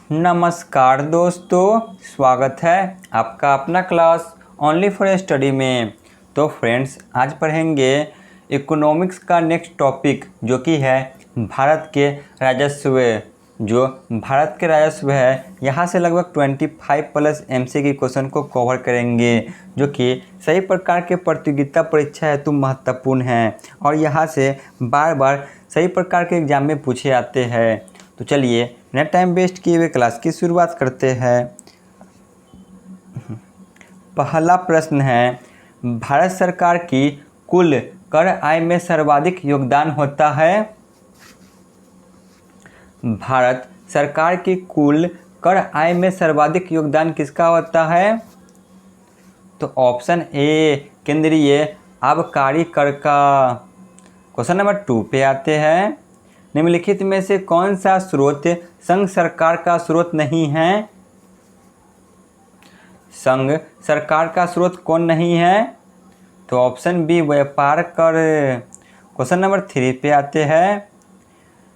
नमस्कार दोस्तों, स्वागत है आपका अपना क्लास ओनली फॉर स्टडी में। तो फ्रेंड्स, आज पढ़ेंगे इकोनॉमिक्स का नेक्स्ट टॉपिक जो कि है भारत के राजस्व। जो भारत के राजस्व है, यहाँ से लगभग 25+ MCQ क्वेश्चन को कवर करेंगे जो कि सही प्रकार के प्रतियोगिता परीक्षा हेतु महत्वपूर्ण हैं और यहाँ से बार बार सही प्रकार के एग्जाम में पूछे जाते हैं। तो चलिए बिना टाइम वेस्ट किए हुए क्लास की शुरुआत करते हैं। पहला प्रश्न है, भारत सरकार की कुल कर आय में सर्वाधिक योगदान होता है। भारत सरकार की कुल कर आय में सर्वाधिक योगदान किसका होता है? तो ऑप्शन ए केंद्रीय आबकारी कर का। क्वेश्चन नंबर 2 पे आते हैं। निम्नलिखित में से कौन सा स्रोत संघ सरकार का स्रोत नहीं है? संघ सरकार का स्रोत कौन नहीं है? तो ऑप्शन बी व्यापार कर। क्वेश्चन नंबर 3 पे आते हैं।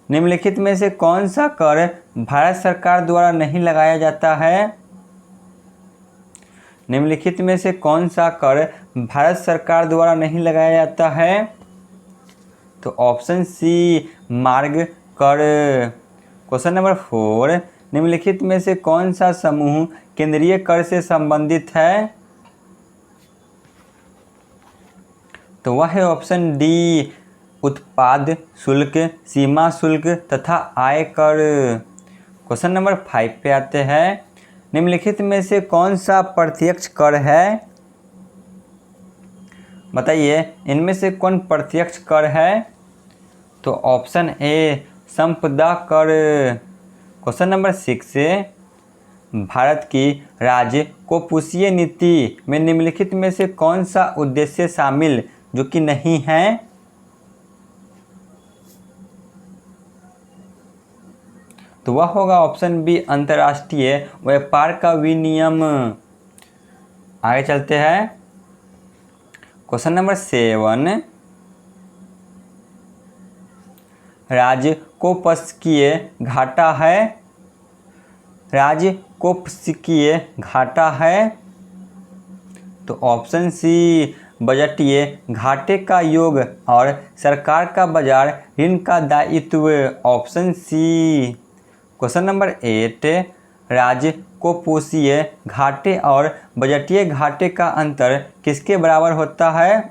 निम्नलिखित में से कौन सा कर भारत सरकार द्वारा नहीं लगाया जाता है? निम्नलिखित में से कौन सा कर भारत सरकार द्वारा नहीं लगाया जाता है? तो ऑप्शन सी मार्ग कर। क्वेश्चन नंबर 4, निम्नलिखित में से कौन सा समूह केंद्रीय कर से संबंधित है? तो वह है ऑप्शन डी उत्पाद शुल्क, सीमा शुल्क तथा आयकर। क्वेश्चन नंबर 5 पे आते हैं। निम्नलिखित में से कौन सा प्रत्यक्ष कर है? बताइए इनमें से कौन प्रत्यक्ष कर है? तो ऑप्शन ए संपदा कर। क्वेश्चन नंबर 6 से भारत की राज्य कोषीय नीति में निम्नलिखित में से कौन सा उद्देश्य शामिल जो कि नहीं है? तो वह होगा ऑप्शन बी अंतर्राष्ट्रीय व्यापार का विनियम। आगे चलते हैं। क्वेश्चन नंबर 7, राजकोषीय घाटा है। राजकोषीय घाटा है। तो ऑप्शन सी बजटीय घाटे का योग और सरकार का बाजार ऋण का दायित्व। Option C. क्वेश्चन नंबर 8, राजकोषीय घाटे और बजटीय घाटे का अंतर किसके बराबर होता है?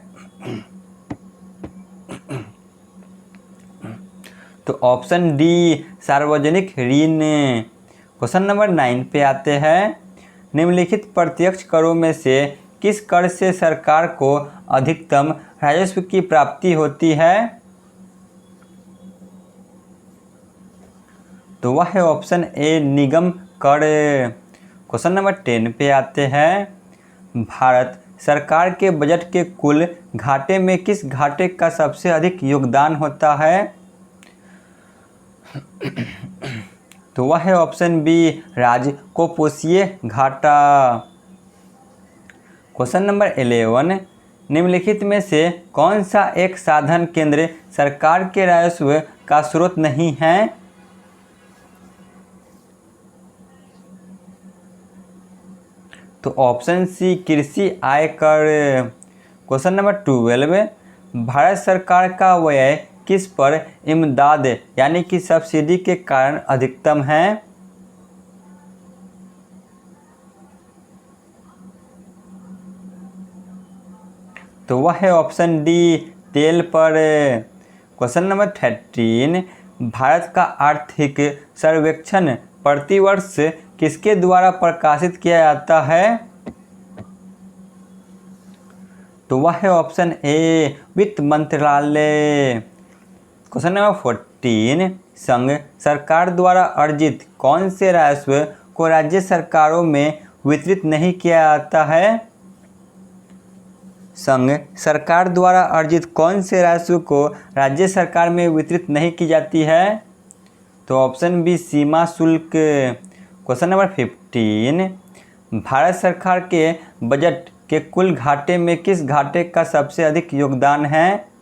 तो ऑप्शन डी सार्वजनिक ऋण। क्वेश्चन नंबर 9 पे आते हैं। निम्नलिखित प्रत्यक्ष करों में से किस कर से सरकार को अधिकतम राजस्व की प्राप्ति होती है? तो वह है ऑप्शन ए निगम कर। क्वेश्चन नंबर 10 पे आते हैं। भारत सरकार के बजट के कुल घाटे में किस घाटे का सबसे अधिक योगदान होता है? तो वह है ऑप्शन बी राजकोषीय घाटा। क्वेश्चन नंबर 11, निम्नलिखित में से कौन सा एक साधन केंद्र सरकार के राजस्व का स्रोत नहीं है? तो ऑप्शन सी कृषि आयकर। क्वेश्चन नंबर 12, भारत सरकार का व्यय किस पर इमदाद यानी कि सब्सिडी के कारण अधिकतम है? तो वह है ऑप्शन डी तेल पर। क्वेश्चन नंबर 13, भारत का आर्थिक सर्वेक्षण प्रतिवर्ष किसके द्वारा प्रकाशित किया जाता है? तो वह है ऑप्शन ए वित्त मंत्रालय। क्वेश्चन नंबर 14, संघ सरकार द्वारा अर्जित कौन से राजस्व को राज्य सरकारों में वितरित नहीं किया जाता है? संघ सरकार द्वारा अर्जित कौन से राजस्व को राज्य सरकार में वितरित नहीं की जाती है? तो ऑप्शन बी सीमा शुल्क। क्वेश्चन नंबर 15, भारत सरकार के बजट के कुल घाटे में किस घाटे का सबसे अधिक योगदान है?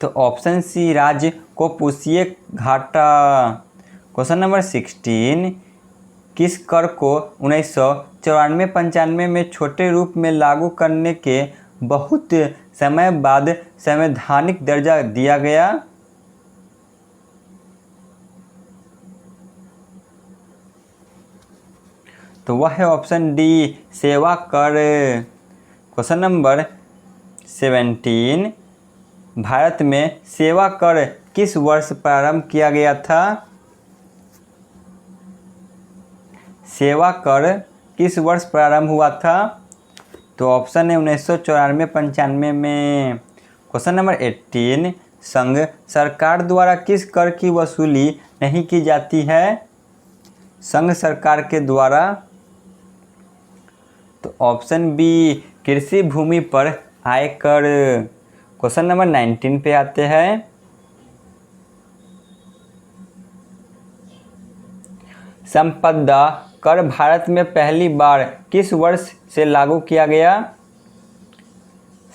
तो ऑप्शन सी राज्य को पूछिए घाटा। क्वेश्चन नंबर 16, किस कर को 1994-95 में छोटे रूप में लागू करने के बहुत समय बाद संवैधानिक दर्जा दिया गया? तो वह है ऑप्शन डी, सेवा कर। क्वेश्चन नंबर 17, भारत में सेवा कर किस वर्ष प्रारंभ किया गया था? सेवा कर किस वर्ष प्रारंभ हुआ था? तो ऑप्शन है 1994-95 में। क्वेश्चन नंबर 18, संघ सरकार द्वारा किस कर की वसूली नहीं की जाती है? संघ सरकार के द्वारा? तो ऑप्शन बी, कृषि भूमि पर आयकर। क्वेश्चन नंबर 19 पे आते हैं। संपदा कर भारत में पहली बार किस वर्ष से लागू किया गया?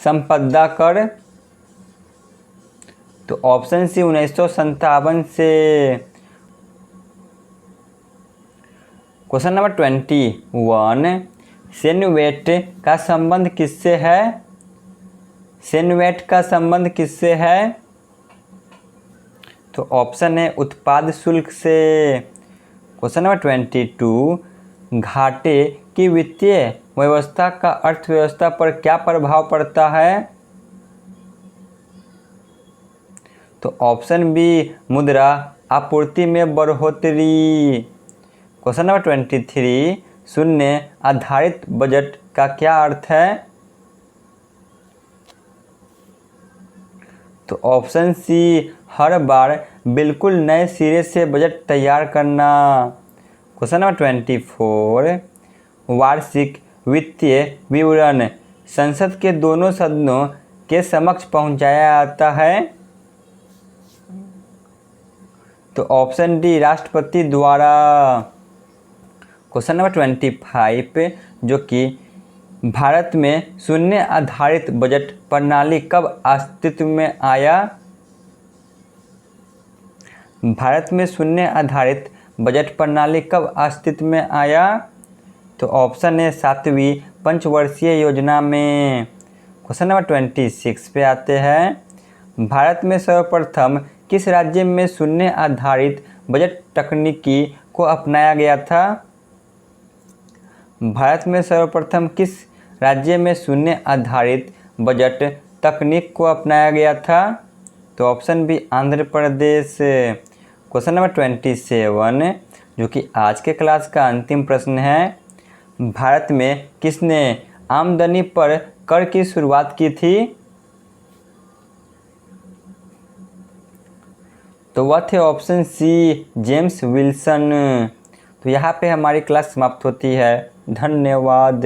संपदा कर? तो ऑप्शन सी 1957 से। क्वेश्चन नंबर 21, सेनवेट का संबंध किससे है? सेनवेट का संबंध किससे है? तो ऑप्शन है उत्पाद शुल्क से। क्वेश्चन नंबर 22, घाटे की वित्तीय व्यवस्था का अर्थव्यवस्था पर क्या प्रभाव पड़ता है? तो ऑप्शन बी, मुद्रा आपूर्ति में बढ़ोतरी। क्वेश्चन नंबर 23, शून्य आधारित बजट का क्या अर्थ है? तो ऑप्शन सी, हर बार बिल्कुल नए सिरे से बजट तैयार करना। क्वेश्चन नंबर 24, वार्षिक वित्तीय विवरण संसद के दोनों सदनों के समक्ष पहुंचाया जाता है? तो ऑप्शन डी, राष्ट्रपति द्वारा। क्वेश्चन नंबर 25, जो कि भारत में शून्य आधारित बजट प्रणाली कब अस्तित्व में आया? भारत में शून्य आधारित बजट प्रणाली कब अस्तित्व में आया? तो ऑप्शन है 7वीं पंचवर्षीय योजना में। क्वेश्चन नंबर 26 पे आते हैं। भारत में सर्वप्रथम किस राज्य में शून्य आधारित बजट तकनीकी को अपनाया गया था? भारत में सर्वप्रथम किस राज्य में शून्य आधारित बजट तकनीक को अपनाया गया था? तो option B, Andhra Pradesh. Question number 27, जो कि आज के क्लास का अंतिम प्रश्न है। भारत में किसने आमदनी पर कर की शुरुआत की थी? तो वह थे ऑप्शन सी, जेम्स विल्सन। तो यहाँ पे हमारी क्लास समाप्त होती है। धन्यवाद।